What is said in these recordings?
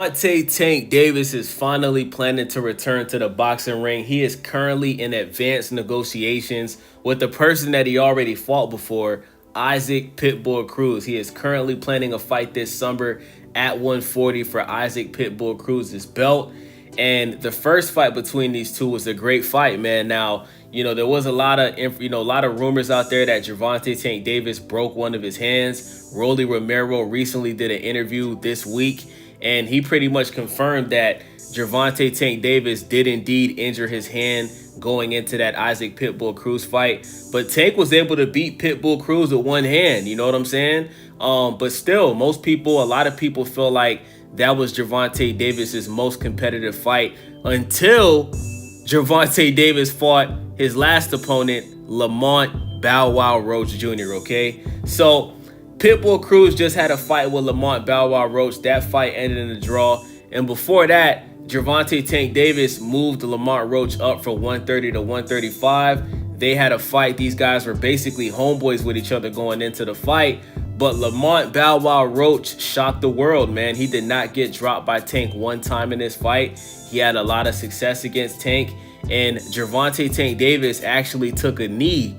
Tank Davis is finally planning to return to the boxing ring. He is currently in advanced negotiations with the person that he already fought before, Isaac Pitbull Cruz. He is currently planning a fight this summer at 140 for Isaac Pitbull Cruz's belt. And the first fight between these two was a great fight, man. Now, there was a lot of, a lot of rumors out there that Gervonta Tank Davis broke one of his hands. Rolly Romero recently did an interview this week, and he pretty much confirmed that Gervonta Tank Davis did indeed injure his hand going into that Isaac Pitbull Cruz fight. But Tank was able to beat Pitbull Cruz with one hand, you know what I'm saying? But still, a lot of people feel like that was Gervonta Davis's most competitive fight until Gervonta Davis fought his last opponent, Lamont Bow Wow Roach Jr., okay? So Pitbull Cruz just had a fight with Lamont Bow Wow Roach. That fight ended in a draw. And before that, Gervonta Tank Davis moved Lamont Roach up from 130 to 135. They had a fight. These guys were basically homeboys with each other going into the fight. But Lamont Bow Wow Roach shocked the world, man. He did not get dropped by Tank one time in this fight. He had a lot of success against Tank. And Gervonta Tank Davis actually took a knee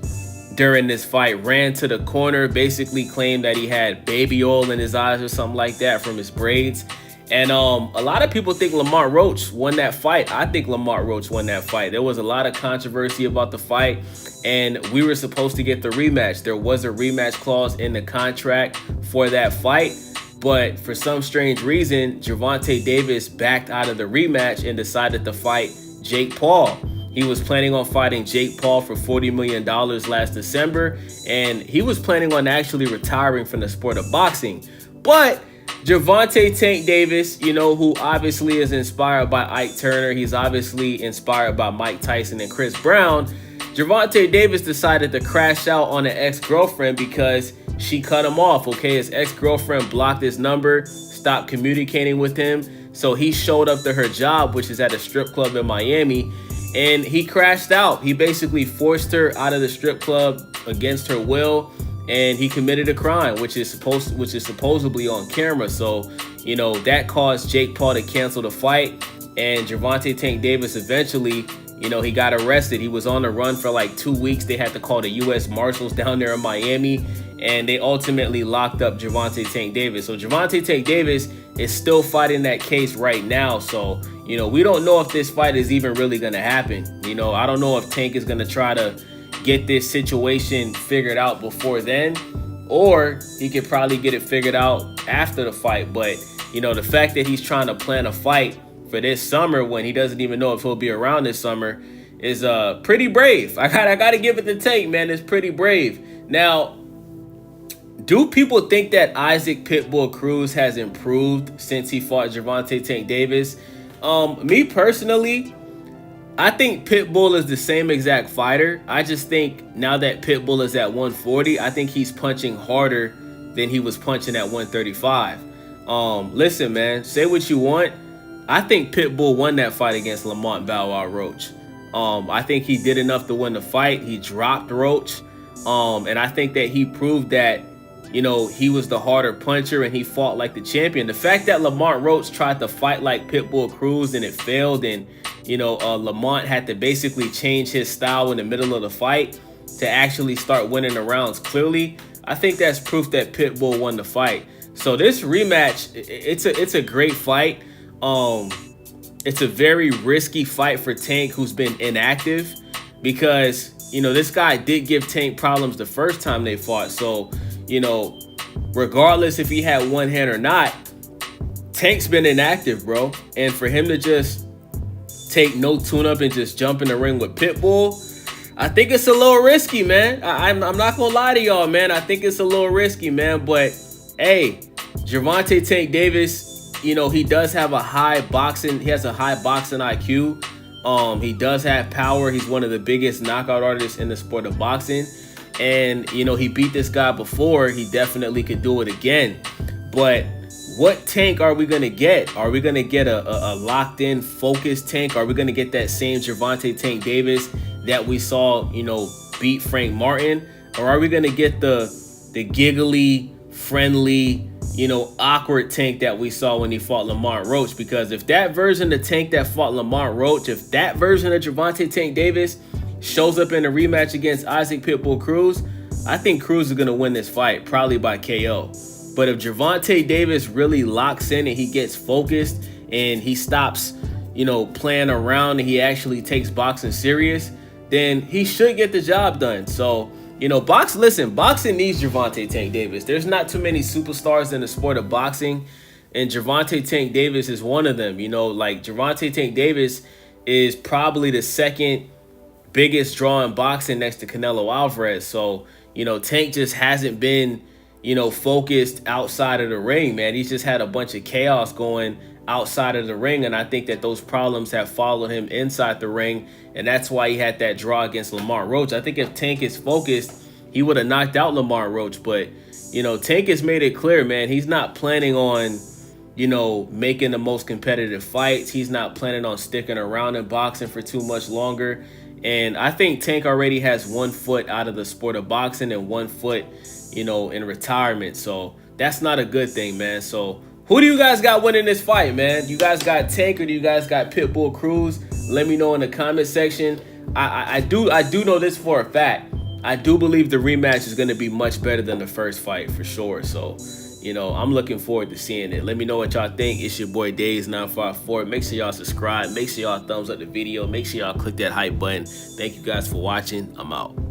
during this fight, ran to the corner, basically claimed that he had baby oil in his eyes or something like that from his braids. And a lot of people think Lamont Roach won that fight. I think Lamont Roach won that fight. There was a lot of controversy about the fight, and we were supposed to get the rematch. There was a rematch clause in the contract for that fight, but for some strange reason, Gervonta Davis backed out of the rematch and decided to fight Jake Paul. He was planning on fighting Jake Paul for $40 million last December, and he was planning on actually retiring from the sport of boxing. But Gervonta Tank Davis, who obviously is inspired by Ike Turner, he's obviously inspired by Mike Tyson and Chris Brown. Gervonta Davis decided to crash out on an ex-girlfriend because she cut him off, okay? His ex-girlfriend blocked his number, stopped communicating with him, so he showed up to her job, which is at a strip club in Miami, and he crashed out. He basically forced her out of the strip club against her will, and he committed a crime, which is supposedly on camera. So, that caused Jake Paul to cancel the fight, and Gervonta Tank Davis eventually, he got arrested. He was on the run for like 2 weeks. They had to call the U.S. Marshals down there in Miami, and they ultimately locked up Gervonta Tank Davis. So Gervonta Tank Davis is still fighting that case right now. So, we don't know if this fight is even really going to happen. I don't know if Tank is going to try to get this situation figured out before then, or he could probably get it figured out after the fight. But, the fact that he's trying to plan a fight for this summer when he doesn't even know if he'll be around this summer is pretty brave. I gotta give it to Tank, man. It's pretty brave. Now, do people think that Isaac Pitbull Cruz has improved since he fought Gervonta Tank Davis? Me personally, I think Pitbull is the same exact fighter. I just think now that Pitbull is at 140, I think he's punching harder than he was punching at 135. Listen, man, say what you want. I think Pitbull won that fight against Lamont Bow Wow Roach. I think he did enough to win the fight. He dropped Roach. And I think that he proved that, he was the harder puncher and he fought like the champion. The fact that Lamont Roach tried to fight like Pitbull Cruz and it failed, and Lamont had to basically change his style in the middle of the fight to actually start winning the rounds clearly, I think that's proof that Pitbull won the fight. So this rematch, it's a great fight. It's a very risky fight for Tank, who's been inactive, because this guy did give Tank problems the first time they fought. So regardless if he had one hand or not, Tank's been inactive, bro. And for him to just take no tune-up and just jump in the ring with Pitbull, I think it's a little risky, man. I'm not gonna lie to y'all, man. I think it's a little risky, man. But hey, Gervonta Tank Davis, he does have a high boxing. He has a high boxing IQ. He does have power. He's one of the biggest knockout artists in the sport of boxing. And, he beat this guy before. He definitely could do it again. But what Tank are we going to get? Are we going to get a locked-in, focused Tank? Are we going to get that same Gervonta Tank Davis that we saw, beat Frank Martin? Or are we going to get the giggly, friendly, awkward Tank that we saw when he fought Lamont Roach. Because if that version of Tank that fought Lamont Roach, if that version of Gervonta Tank Davis shows up in a rematch against Isaac Pitbull Cruz, I think Cruz is going to win this fight, probably by KO. But if Gervonta Davis really locks in and he gets focused and he stops, playing around and he actually takes boxing serious, then he should get the job done. So, boxing needs Gervonta Tank Davis. There's not too many superstars in the sport of boxing, and Gervonta Tank Davis is one of them. Gervonta Tank Davis is probably the second biggest draw in boxing next to Canelo Alvarez. So, Tank just hasn't been, focused outside of the ring, man. He's just had a bunch of chaos going outside of the ring, and I think that those problems have followed him inside the ring, and that's why he had that draw against Lamont Roach. I think if Tank is focused, he would have knocked out Lamont Roach, but Tank has made it clear, man, he's not planning on making the most competitive fights. He's not planning on sticking around in boxing for too much longer, and I think Tank already has 1 foot out of the sport of boxing and 1 foot in retirement, so that's not a good thing, man. So who do you guys got winning this fight, man? You guys got Tank or do you guys got Pitbull Cruz? Let me know in the comment section. I do know this for a fact. I do believe the rematch is going to be much better than the first fight for sure. So, I'm looking forward to seeing it. Let me know what y'all think. It's your boy Days954. Make sure y'all subscribe. Make sure y'all thumbs up the video. Make sure y'all click that hype button. Thank you guys for watching. I'm out.